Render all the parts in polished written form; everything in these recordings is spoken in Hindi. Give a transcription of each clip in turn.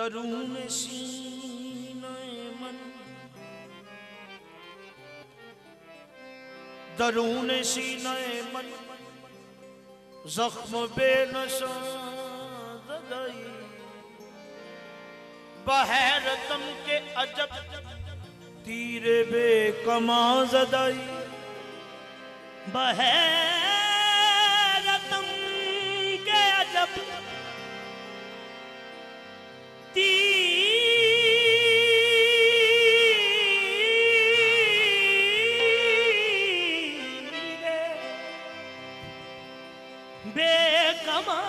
दरून सीने मन, दरून सीने मन जख्म बेनशा ज़दाई, बहरतम के अजब तीरे बेकमा ज़दाई, बहरतम के अजब तीरे बेकमा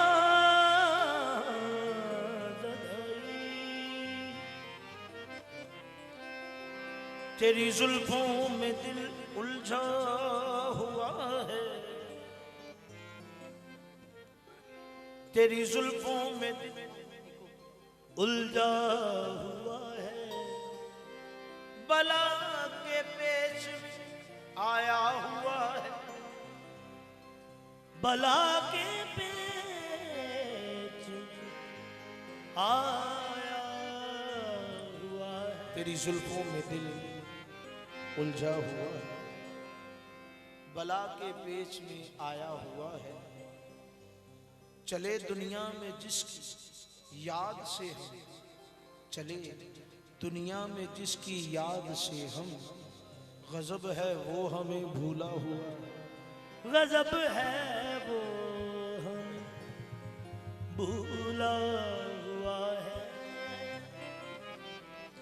तेरी जुल्फों में दिल उलझा हुआ है, तेरी जुल्फों में दिल उलझा हुआ है, बला के पेच में आया हुआ है, बला के पेच आया हुआ है, तेरी जुल्फों में दिल उलझा हुआ है, बला के पेच में आया हुआ है। चले दुनिया में जिसकी याद से हम, चले दुनिया में जिसकी याद से हम, गजब है वो हमें भूला हुआ, गजब है वो हमें भूला हुआ है।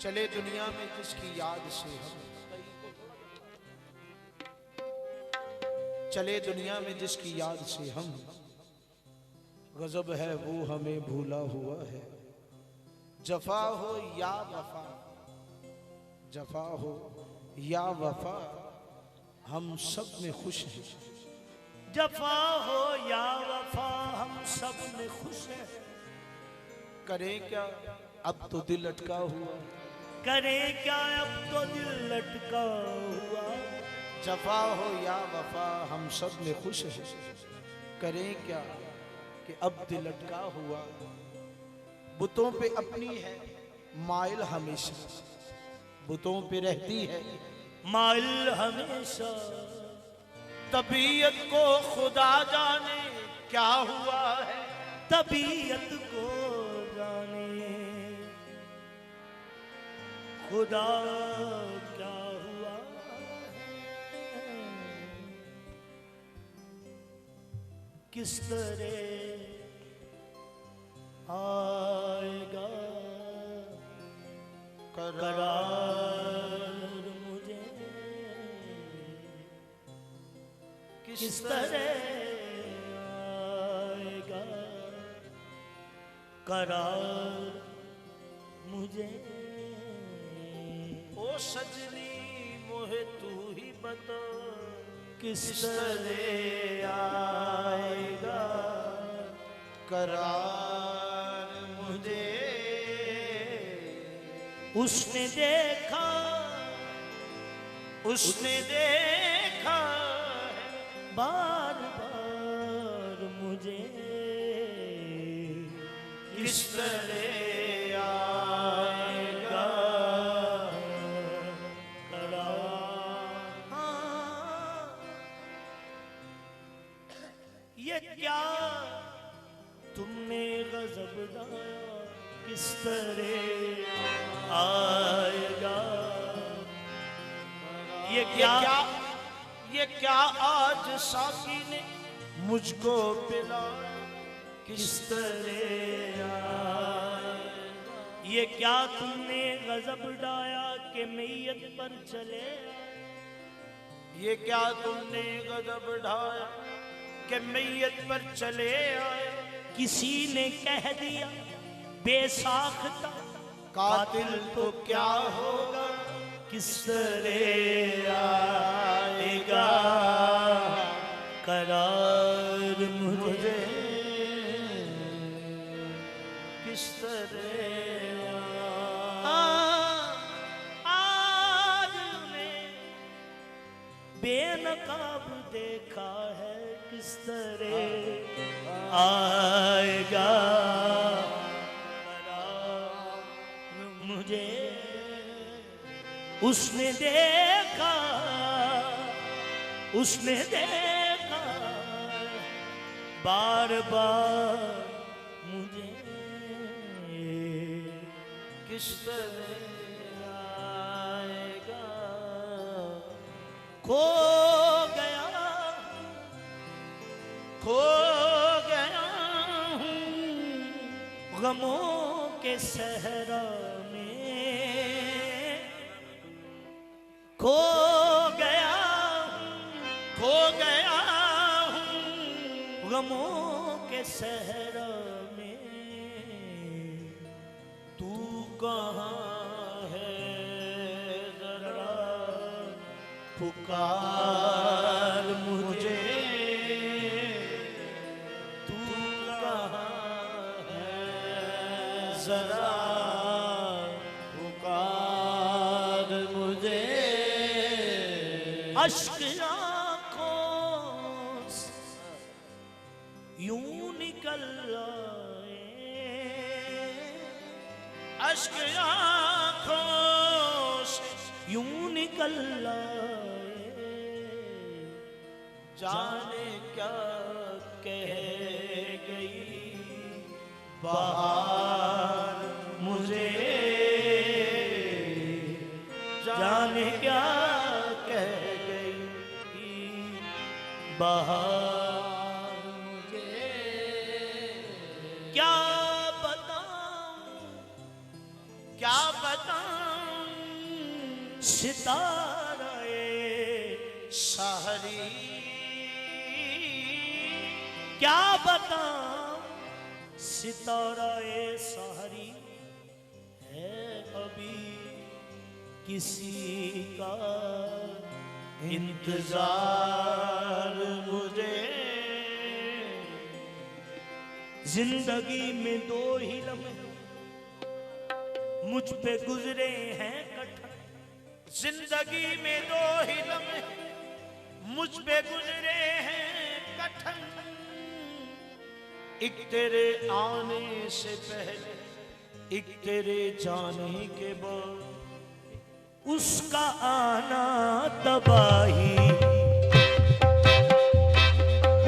चले दुनिया में जिसकी याद से हम, चले दुनिया में जिसकी याद से हम, गजब है वो हमें भूला हुआ है। जफा हो या वफा, जफा हो या वफा, हम सब में खुश हैं। जफा हो या वफा, हम सब में खुश हैं। करें क्या अब तो दिल लटका हुआ, करें क्या अब तो दिल लटका हुआ। जफा हो या वफा, हम सब में खुश हैं। करें क्या कि अब दिल लटका हुआ। बुतों पे अपनी है माइल हमेशा, बुतों पे रहती है माइल हमेशा। तबीयत को खुदा जाने क्या हुआ है, तबीयत को जाने खुदा क्या हुआ है। किस तरह आएगा करार मुझे, किस तरह आएगा करार मुझे। ओ सजनी मोहे तू ही बता, किस तरह आएगा करार मुझे। उसने देखा, उसने देखा बार बार मुझे, किस तरह आएगा करार। ये क्या तुमने गजब डाला, किस तरह आएगा। ये क्या आज साकी ने मुझको पिलाया, किस तरह आएगा। ये क्या तुमने गजब डाया कि मैयत पर चले, ये क्या तुमने गजब ढाया कि मैयत पर चले आए। किसी ने कह दिया बेसाख्ता कातिल तो क्या होगा, किस तरह आएगा करार मुझे, किस तरह। आज ने बेनकाब देखा है, किस तरह आएगा। उसने देखा बार बार मुझे, किस तरह आएगा, खो गया हूँ गमों के सहरा में, खो गया हूँ गमों के सहरा में। तू कहाँ है जरा पुकार मुझे, तू कहाँ है जरा पुकार मुझे। अश्क आँखों से यूं निकल आए, अश्क आँखों से यूं निकल आए, जाने क्या कह गई बहार मुझे, जाने क्या कह गई बहार मुझे। क्या बताऊं सितारे शहरी, क्या बताऊं सितारे शहरी, है अभी किसी का इंतजार मुझे। जिंदगी में दो ही लम्हे मुझ पे गुजरे हैं कठिन, जिंदगी में दो ही लम्हे मुझ पे गुजरे हैं कठिन। एक तेरे आने से पहले, एक तेरे जाने के बाद, उसका आना तबाही,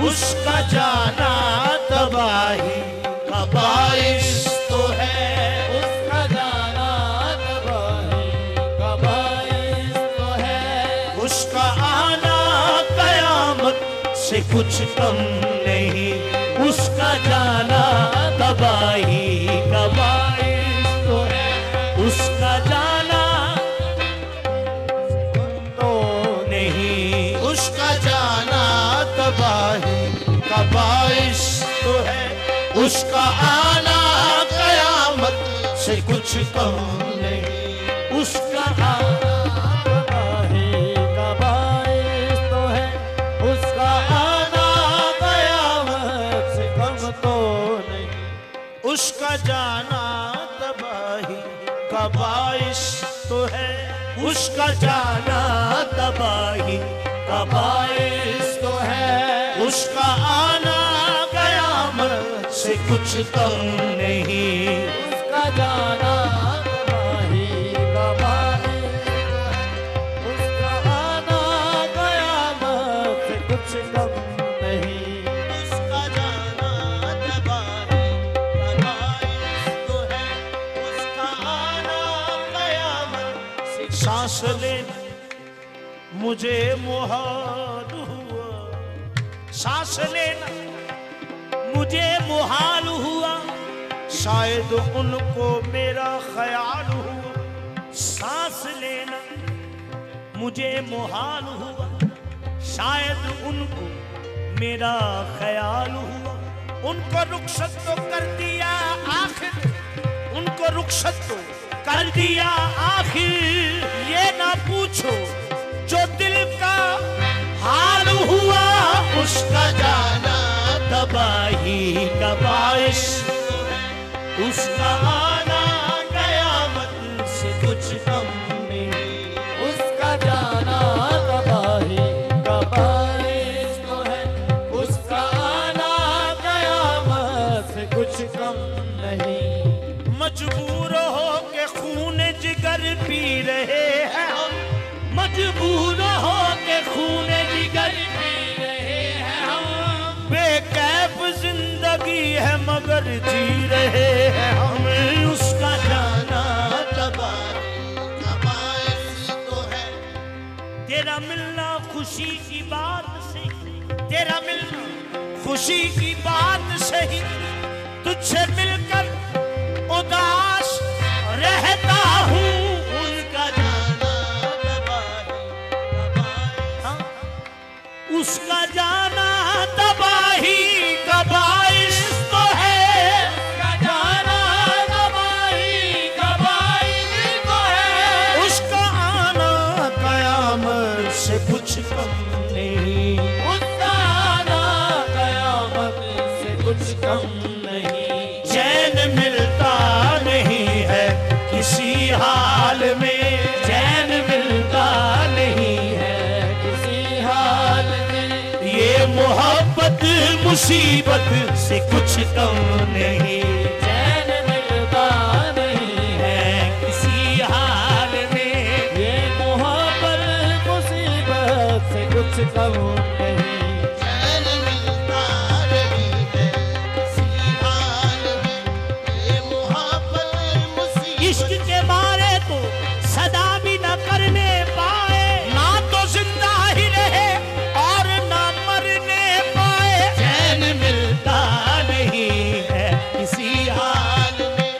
उसका जाना तबाही का बाइस तो है, उसका जाना तबाही का बाइस तो है। उसका आना कयामत से कुछ कम नहीं, उसका जाना तबाही का बाइस तो है। उसका जाना उसका जाना तबाही का बाइस तो है, उसका आना कयामत से कुछ कम नहीं। उसका आना तबाही का बाइस तो है, उसका आना कयामत से कम तो नहीं। उसका जाना तबाही का बाइस तो है, उसका जाना तबाही का बाइस तो है। उसका आना कयामत से कुछ कम नहीं, उसका जाना तबाही का बाइस तो है। उसका आना कयामत से कुछ कम नहीं, उसका जाना तबाही का बाइस तो है। उसका आना कयामत से। सांस लेना मुझे मुहाल हुआ, सांस लेना मुझे मुहाल हुआ, शायद उनको मेरा ख्याल हुआ। सांस लेना मुझे मुहाल हुआ, शायद उनको मेरा ख्याल हुआ। उनको रुखसत तो कर दिया आखिर, उनको रुखसत तो कर दिया आखिर। ये ना पूछो जो दिल का हाल हुआ, उसका जाना तबाही का बाइस, उसका आना कयामत से कुछ कम नहीं। उसका जाना तबाही का बाइस तो है, उसका आना कयामत से कुछ कम नहीं। मजबूर हो के खून जिगर पी रहे हैं हम, कर जी रहे हैं हम, उसका जाना तबाइश तो है। तेरा मिलना खुशी की बात से, तेरा मिलना खुशी की बात सही, तुझसे मिलकर उदास रहता हूँ, उसका जाना तबाही, हाँ, उसका जाना तबाही का बाइस तो है, उसका जाना तबाही का बाइस तो है। उसका आना कयामत से कुछ कम नहीं, उसका आना कयामत से कुछ कम नहीं। चैन मिलता नहीं है किसी हाल में, चैन मिलता नहीं है किसी हाल में। ये मोहब्बत मुसीबत से कुछ कम नहीं, चैन मिलता नहीं है किसी हाल में। ये मोहब्बत मुसीबत से कुछ कम नहीं। चैन मिलता नहीं है किसी हाल में। ये मोहब्बत मुसीबत इश्क के मारे तो सदा भी न करने पाए, ना तो जिंदा ही रहे और ना मरने पाए। चैन मिलता नहीं है किसी हाल, हाल में।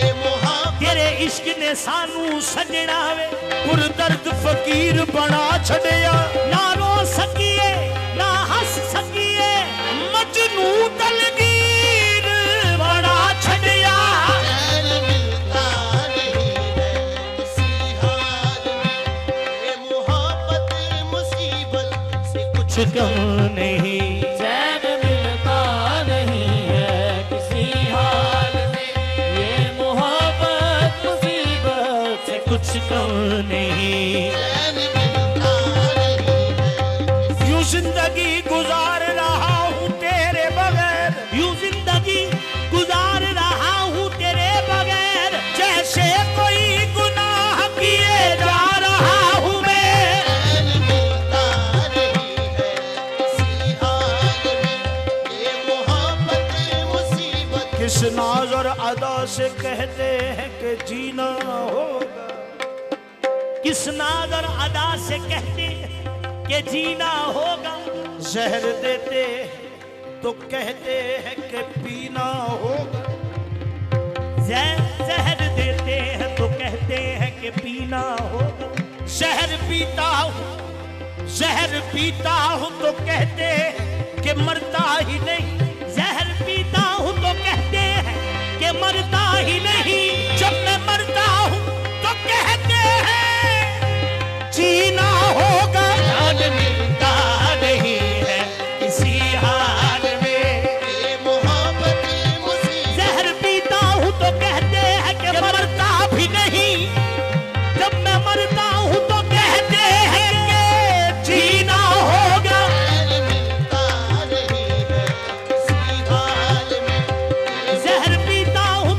ये मोहब्बत तेरे इश्क ने सानू सजना वे पुरदर्द फकीर बना छड़िया, ना रो सकिए ना हंस सकिए, मजनू दलगीर बना छड़िया। चैन मिलता नहीं है किसी हाल में। ये मोहब्बत मुसीबत से कुछ कम नहीं, चैन मिलता नहीं है किसी हाल में। ये मोहब्बत मुसीबत से कुछ कम नहीं। चैन मिलता नहीं है। यूं जिंदगी गुजार रहा हूँ तेरे बगैर, यूं जिंदगी गुजार रहा हूँ तेरे बगैर, जैसे कोई गुनाह किए जा रहा हूँ मैं। चैन मिलता नहीं है किसी हाल में। ये मोहब्बत मुसीबत किस नाज और अदा से कहते हैं कि जीना होगा, किस नाज और अदा से कहते हैं कि जीना होगा, जहर देते तो कहते हैं कि पीना होगा, जहर देते हैं तो कहते हैं कि पीना होगा। जहर पीता हूँ तो कहते हैं कि मरता ही नहीं, जहर पीता हूँ तो कहते हैं कि मरता ही नहीं, जब मैं मरता हूँ तो कहते हैं जीना होगा। जान मिलता नहीं है किसी हाल में, ये मोहब्बत मुसीबत जहर पीता हूँ तो कहते हैं कि मरता भी नहीं, जब मैं मरता हूँ तो कहते हैं कि जीना होगा। चैन मिलता नहीं है किसी हाल में। जहर पीता हूँ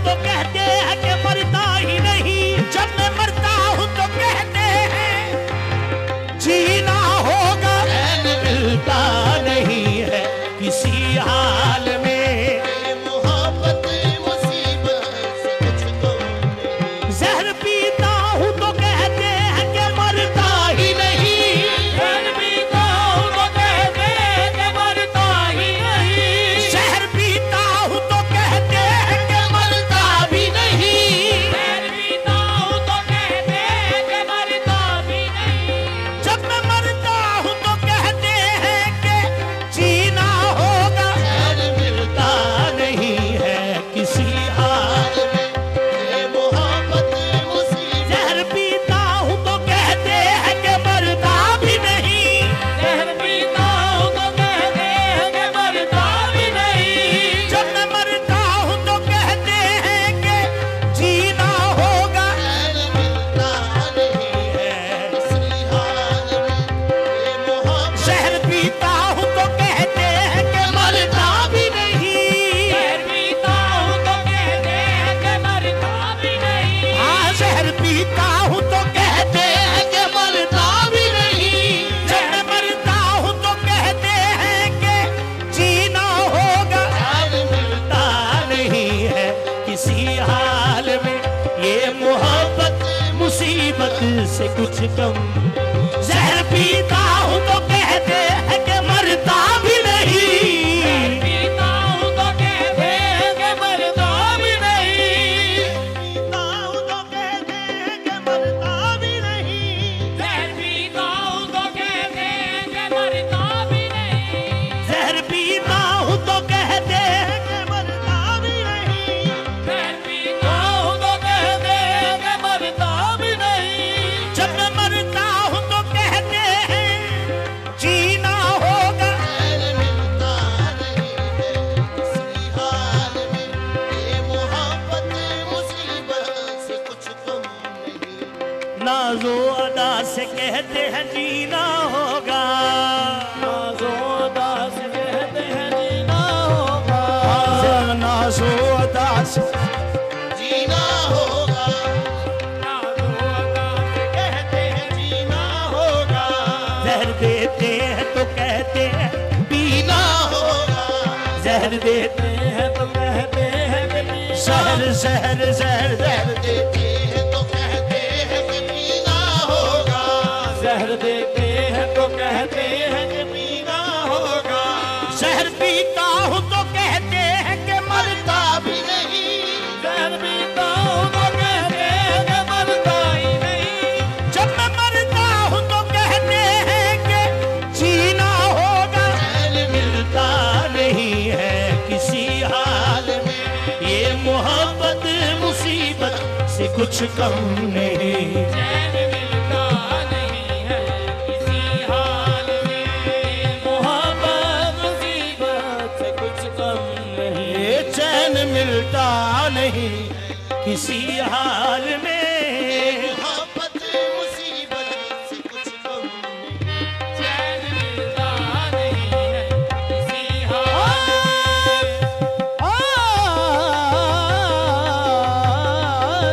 से कुछ कम। जहर पीता हूँ तो कहते हैं कि मरता भी नहीं, पीता हूँ तो कहते हैं कि मरता भी नहीं, पीता हूँ तो कहते हैं कि मरता भी नहीं, जहर पीता हूँ तो कहते हैं कि मरता भी नहीं, जहर पीता हूँ तो कहते हैं कि मरता भी नहीं, जहर पीता हूँ तो कहते हैं कि मरता भी नहीं, जब मैं मरता हूँ तो कहते हैं जीना होगा। चैन मिलता नहीं है किसी हाल में, ये मोहब्बत मुसीबत से कुछ कम नहीं। नाज़ो अदा से कहते हैं जीना होगा, नाज़ो अदा से कहते हैं जीना होगा, नाज़ो अदा से जीना होगा, नाज़ो अदा से कहते हैं जीना होगा, जहर देते हैं तो कहते हैं पीना होगा, जहर देते हैं तो कहते हैं कि पीना जहर जहर जहर जहर देते हैं तो कहते हैं कि पीना होगा, जहर देते हैं तो कहते हैं कि पीना होगा, जहर पीता हूँ तो कहते हैं कि मरता मरता भी नहीं, जहर पीता हूँ तो कहते हैं कि मरता ही नहीं, जब मैं मरता हूँ तो कहते हैं कि जीना होगा। चैन मिलता नहीं है किसी हाल हाल में, ये मोहब्बत मुसीबत से कुछ कम नहीं। चैन मिलता नहीं है किसी हाल में, मोहब्बत मुसीबत से कुछ कम नहीं, ये चैन मिलता नहीं किसी हाल में। मोहब्बत मुसीबत से कुछ कम नहीं। चैन मिलता नहीं है किसी हाल में,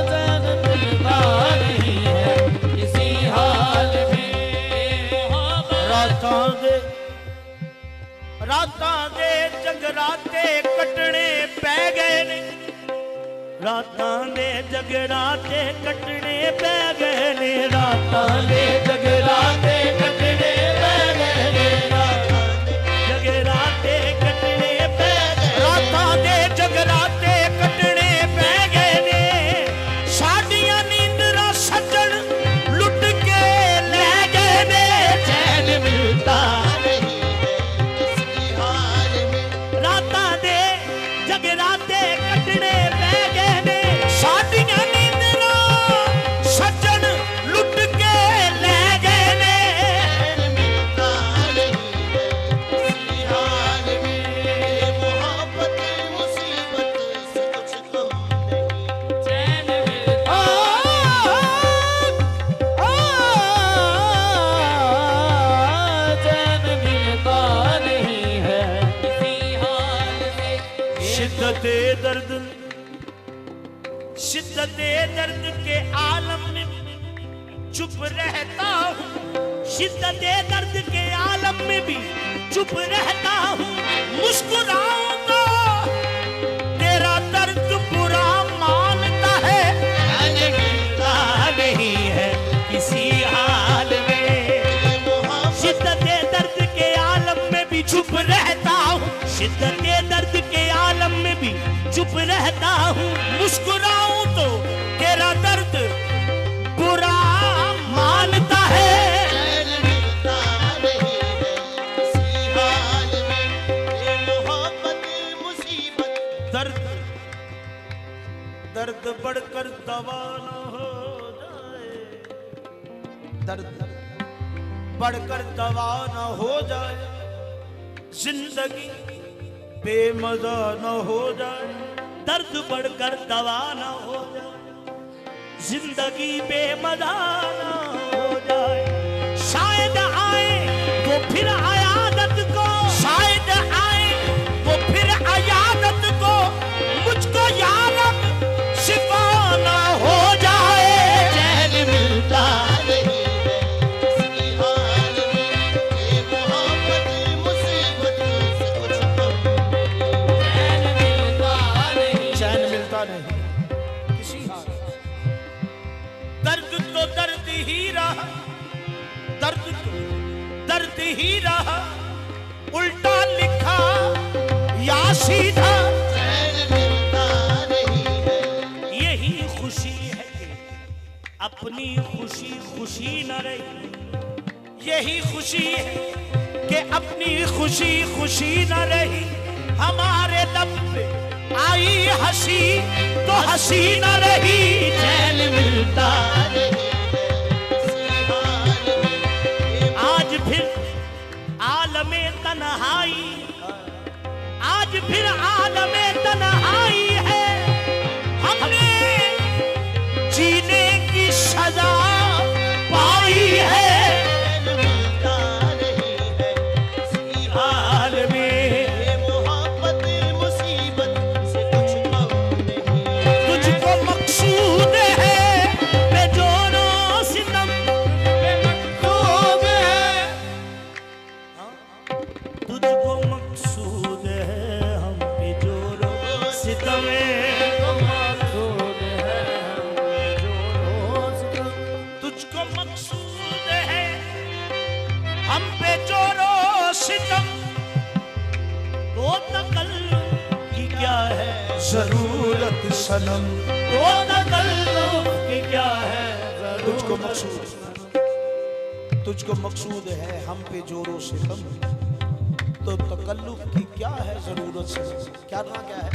चैन मिलता नहीं है किसी हाल में, रातां दे जगराते कटने पै गए ने, रातां दे जगराते कटने पै गए ने, रातां दे जगराते कटने पै गए ने, जगराते कटने पै गए, रातां दे जगराते कटने पै गए ने, साडियां नींदरां सज्जन लुट के ले गए ने। चैन मिलता नहीं है किसी हाल में, रातां दे जगराते कटने पै गए ने, साडियां नींदरां सज्जन लुट के ले गए ने। चैन मिलता नहीं है किसी हाल में, ये मोहब्बत मुसीबत से कुछ कम नहीं। चैन मिलता चैन मिलता नहीं है किसी हाल में, शिद्दते दर्द के आलम में चुप रहता हूँ, शिद्दते दर्द के आलम में भी चुप रहता हूँ। मुस्कुराऊं तो तेरा दर्द बुरा मानता है, चैन मिलता नहीं है किसी हाल में। ये मोहब्बत शिद्दते दर्द के आलम में भी चुप रहता हूँ, शिद्दते दर्द के आलम में भी चुप रहता हूँ। मुस्कुराऊं तो तेरा दर्द बुरा मानता है। चैन मिलता नहीं है किसी हाल में, ये मोहब्बत मुसीबत दर्द दर्द बढ़कर दवा न हो जाए, दर्द बढ़कर दवा न हो जाए, जिंदगी बेमजा न हो जाए, दर्द बढ़कर दवा न हो जाए, जिंदगी बेमजा न हो जाए। शायद आए वो फिर आयादत को, शायद आए वो फिर आयादत को, मुझको यारब शिफा न हो जाए। चैन मिलता नहीं है किसी हाल में, ये मोहब्बत मुसीबत से कुछ कम नहीं। चैन चैन मिलता मिलता नहीं नहीं किसी हाल। दर्द तो दर्द ही ही रहा, उल्टा लिखा या सीधा चैन मिलता नहीं है। यही खुशी है कि अपनी खुशी खुशी न रही, यही खुशी है कि अपनी खुशी खुशी न रही। हमारे लब पे आई हंसी तो हंसी न रही, चैन मिलता आज फिर आलमे तन्हाई, आज फिर आलमे तन्हाई है। हमने जीने की सजा पाई है, हाल में ये मोहब्बत मुसीबत से कुछ कम नहीं। तुझको मकसूद है बेजोरो सितम, मकसूद है, तुझको मकसूद है हम पे जोरो सितम, मकसूद है जो रोज तुझको मकसूद है हम पे जोरो सितम। तो तकल्लुम की क्या है जरूरत सनम, तो तकल्लुम की क्या है तुझको मकसूद, तुझको मकसूद है हम पे जोरो सितम, तो तकल्लुफ की क्या है जरूरत सनम। क्या ना क्या है?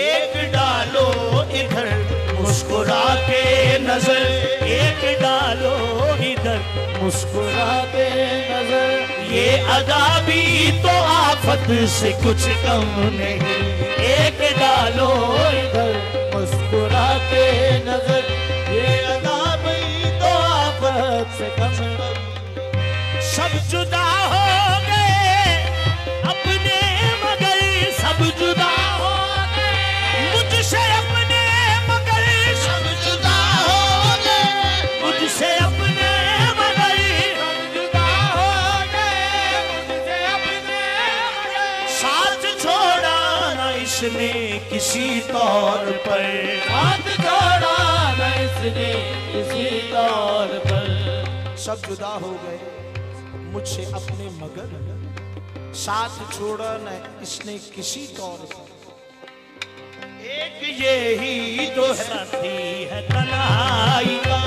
एक डालो इधर मुस्कुरा के नजर, एक डालो इधर मुस्कुरा के नजर, ये अदा भी तो आफत से कुछ कम नहीं। एक डालो इधर मुस्कुरा के नजर, ये अदा भी तो आफत से कम। सब जुदा हो गए अपने मगर, सब जुदा हो गए मुझसे अपने मगर, सब जुदा हो गए मुझसे अपने मगर, जुदा हो गए मुझसे अपने मगर, साथ छोड़ा ना इसने किसी तौर पर, हाथ छोड़ा न इसने किसी तौर पर। सब जुदा हो गए मुझसे अपने मगर, साथ छोड़ा न इसने किसी तौर पर। एक ये ही तो साथी है तन्हाई का,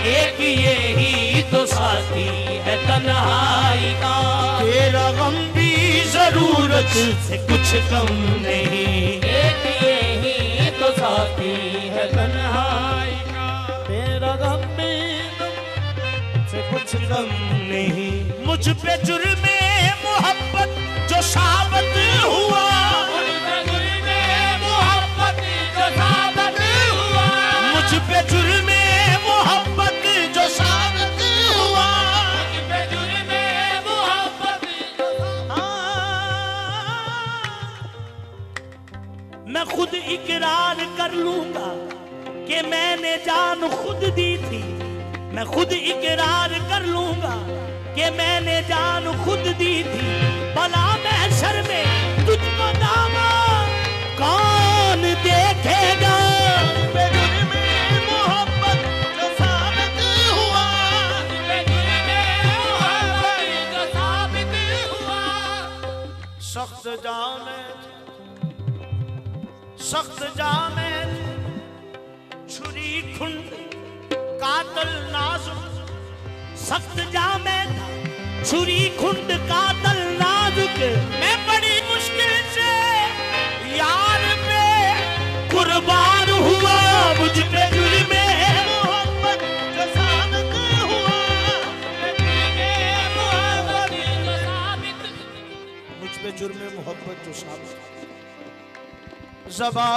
एक ये ही तो साथी है तन्हाई का। तेरा गम भी जरूरत से कुछ कम नहीं, एक यही तो साथी है तन्हाई का, तेरा गम भी से कुछ कम नहीं। मुझ पे जुर्मे मोहब्बत जो साबित हुआ, मुझ पे जुर्मे मोहब्बत जो साबित हुआ, मैं खुद इकरार कर लूंगा कि मैंने जान खुद दी थी, मैं खुद इकरार कर लूंगा कि मैंने जान खुद दी थी। भला महशर में तुझको दामा कौन देखेगा, मोहब्बत जो साबित हुआ, सख्त जामे छुरी खुंड कातल नाजुक, सख्त जामे छुरी खुंड कातल नाजुक। मैं बड़ी मुश्किल से यार पे कुर्बान हुआ, मुझ पे जुर्मे मोहब्बत जो साबित हुआ, मुझ पे जुर्मे मोहब्बत जो साबित। ज़बा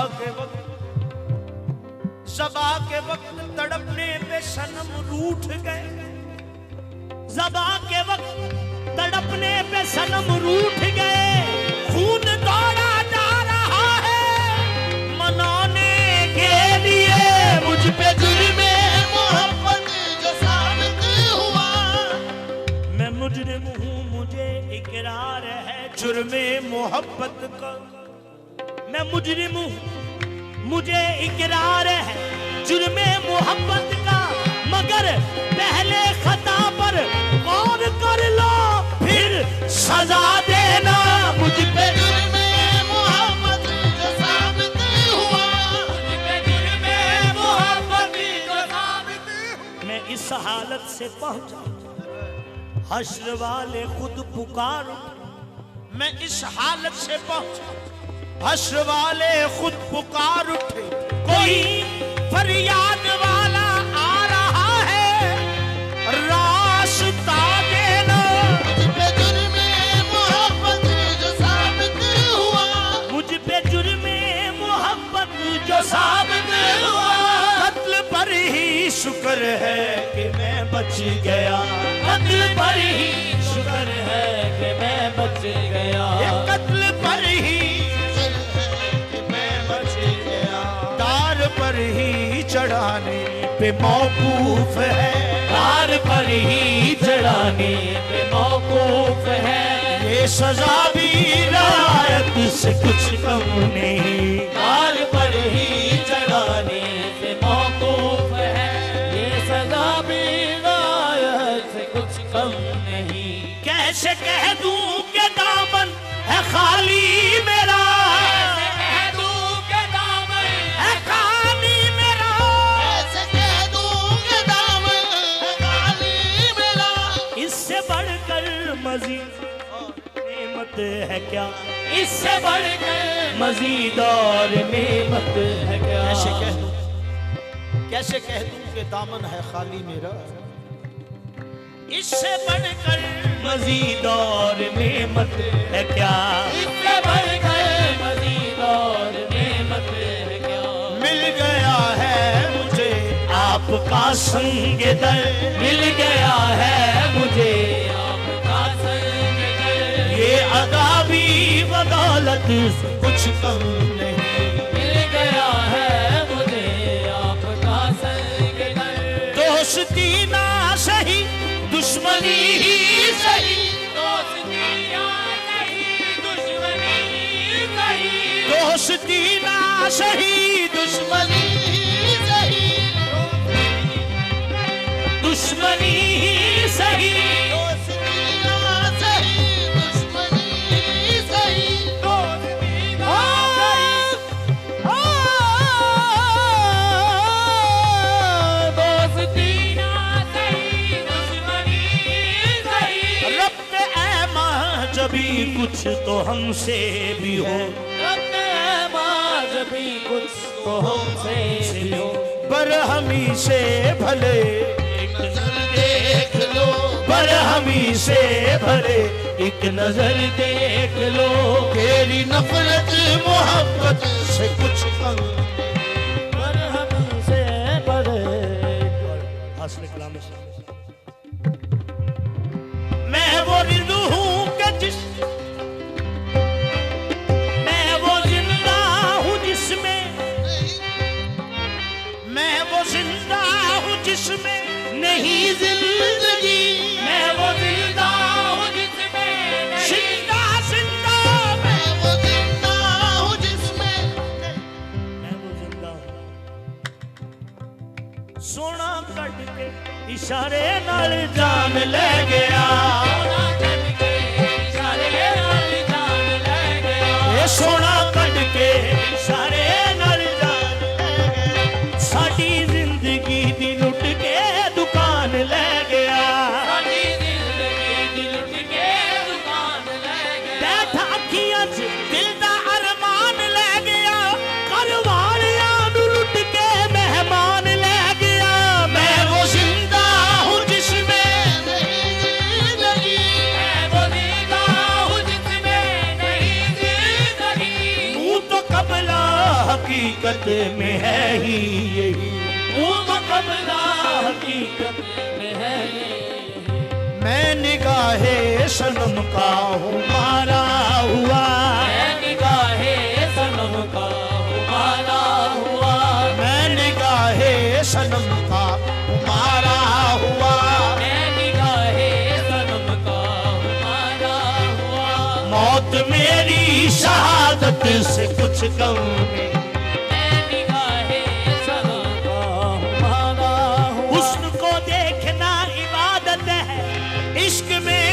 के वक्त तड़पने पे सनम रूठ गए, ज़बा के वक्त तड़पने पे सनम रूठ गए। खून दौड़ा जा रहा है मनाने के लिए, मुझ पे जुर्मे मोहब्बत जो साबित हुआ। मैं मुजरिम हूँ मुझे इकरार है जुर्मे मोहब्बत का, मैं मुजरिम हूँ मुझे इकरार है जुर्मे मोहब्बत का, मगर पहले खता पर गौर कर कर लो फिर सजा देना। मुझ पे जुर्मे मोहब्बत जो साबित हुआ, मुझ पे जुर्मे मोहब्बत जो साबित हुआ। मैं इस हालत से पहुंचा, हश्र वाले खुद पुकार उठे। मैं इस हालत से पहुंचा, हश्र वाले खुद पुकार उठे। कोई फरियाद वाला आ रहा है, रास्ता देना। मुझ पे जुर्मे मोहब्बत जो साबित हुआ, मुझ पे जुर्मे मोहब्बत जो साबित हुआ। कत्ल पर ही शुक्र है कि मैं बच गया, कत्ल पर ही शुक्र है कि मैं बच गया। ये कत्ल पर ही कि मैं बच गया। तार पर ही चढ़ाने पे मौकूफ है, तार पर ही चढ़ाने पे मौकूफ है। ये सजा भी रायत से कुछ कम नहीं, तार पर ही चढ़ाने पे मौकूफ है। ये सजा भी रायत से कुछ कम नहीं। कैसे कह दूं कि दामन है खाली मेरा, कैसे कह दूं कि दामन है खाली मेरा। ऐसे कह दूं कि दामन है खाली मेरा। इससे बढ़कर मजीद नेमत है क्या, इससे बढ़कर मजीद और नेमत है क्या। कैसे कह दूं कि दामन है खाली मेरा। इससे बढ़कर मजीद और नेमत है क्या, इससे बढ़कर मजीद और नेमत है क्या। मिल गया है मुझे आपका संग दर, मिल गया है मुझे आपका संग दर। ये अदा भी बदौलत से कुछ कम नहीं। मिल गया है मुझे आपका संग दर। दोस्ती ना सही दुश्मनी ही सही, दोस्ती ना सही दुश्मनी ही सही। दोस्ती ना सही दुश्मनी ही सही, दुश्मनी ही सही। दोस्ती ना सही दुश्मनी ही सही, दोस्ती ना दोस्ती ना सही दुश्मनी सही। रब ऐमा जभी कुछ तो हमसे भी हो, रब ऐमा जभी कुछ तो हमसे भी हो। बरहमी से भले एक नजर देख लो, बरहमी से भले एक नजर देख लो। तेरी नफरत मोहब्बत से कुछ कम। बरहमी से भले हासिल कलाम से। मैं वो रिद हूँ कि जिस, मैं वो जिंदा हूँ जिसमें, मैं वो जिंदा हूँ जिसमें नहीं जिंदगी। मैं वो जिंदा हूँ जिसमें जिंदा जिंदा। मैं वो जिंदा हूँ जिसमें, मैं वो जिंदा हूँ। सोना कट के इशारे नाल जान ले गया, सोना कट के इशारे नाल जान ले गया। ये सोना कट के इशारे नाल जान ले गया। साडी जिंदगी दी लुट के दुकान ले गया, साडी जिंदगी दी लुट के दुकान ले गया। बैठा अखियां च दिल दा अरमान ले गया, घर वालियां नू लुट के मेहमान ले गया। मैं वो जिंदा हूँ जिसमें नहीं जिंदगी। मैं वो जिंदा हूँ जिसमें नहीं जिंदगी। मुँह तो कबला हकीकत में है ही यही, मुँह तो कबला हकीकत में है यही। मैं निगाहे सनम का हूँ मारा हुआ, मैं निगाहे सनम का हूँ मारा हुआ। मैं निगाहे सनम का हूँ मारा हुआ, मैं निगाहे सनम का हूँ मारा हुआ। मौत मेरी शहादत से कुछ कम नहीं। मैं निगाहे सनम का हूँ मारा हुआ। हुस्न को देखना इबादत है, इश्क में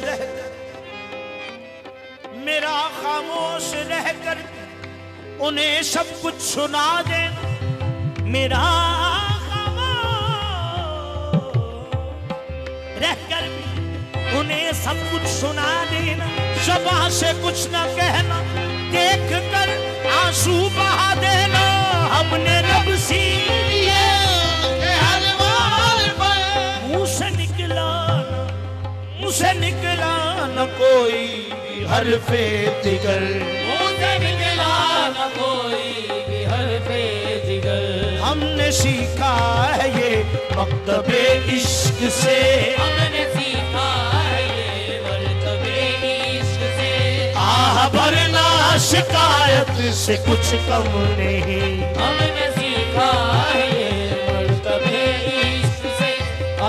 रहकर, मेरा खामोश रहकर उन्हें सब कुछ सुना देना, मेरा रहकर उन्हें सब कुछ सुना देना, ज़बां से कुछ न कहना, देख कर आंसू बहा देना। हमने रब सी लिए मुंह से निकला न कोई हरफे दिगर, मुंह से निकला न कोई भी हरफे जिगर। हमने सीखा है ये मक्तबे इश्क से, हमने सीखा है ये मर्तबे इश्क से। आह भरना शिकायत से कुछ कम नहीं। हमने सीखा है ये मर्तबे इश्क से।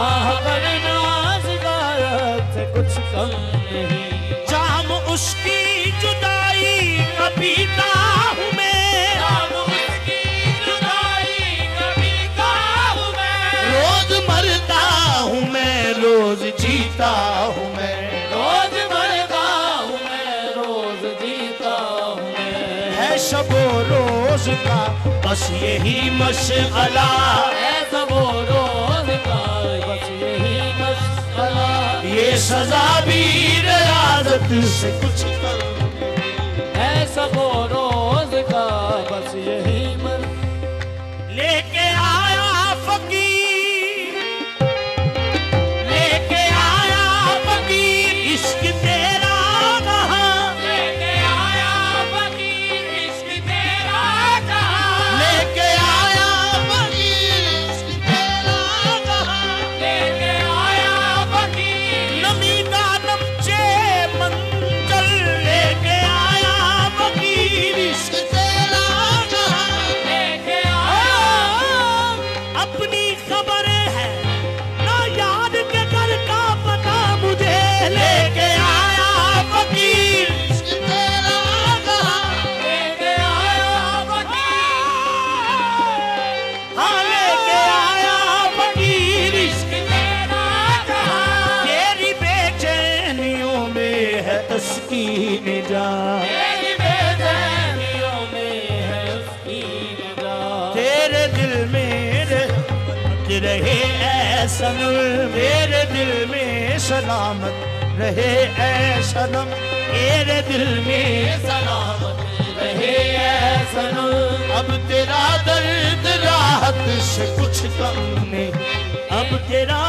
आह भरना शिकायत से कुछ कम नहीं। जाम उसकी जुदाई का पीता हूँ मैं, जाम उसकी जुदाई का पीता हूँ मैं। रोज मरता हूँ मैं, रोज जीता हूँ मैं। रोज मरता हूँ मैं, रोज जीता हूँ मैं। है शबो रोज का बस यही मशगला, ऐसा वो रोज का बस यही मसला। ये सजा भी रियाजत से कुछ कम। ऐसा वो रोज का बस यही लेके आया फकीर, लेके आया फकीर इश्क तेरा कहाँ। लेके आया फकीर इश्क तेरा कहाँ। लेके आया फकीर इश्क तेरा कहाँ। लेके आया फकीर नमी का नमचे मंजल, लेके आया फकीर इश्क तेरा कहाँ। लेके आया। अपनी खबर है ना याद के घर का पता मुझे, लेके आया फकीर इश्क तेरा कहाँ। लेके आया फकीर। हाँ लेके आया फकीर इश्क तेरा कहाँ। तेरी बेचैनियों में है तस्कीन जा, तेरी बेचैनियों में है उसकी निगाह। तेरे दिल में रहमत रहे ऐ सनम, मेरे दिल में सलामत रहे ऐ सनम, तेरे दिल में सलामत रहे ऐ सनम। अब तेरा दर्द राहत से कुछ कम नहीं। अब तेरा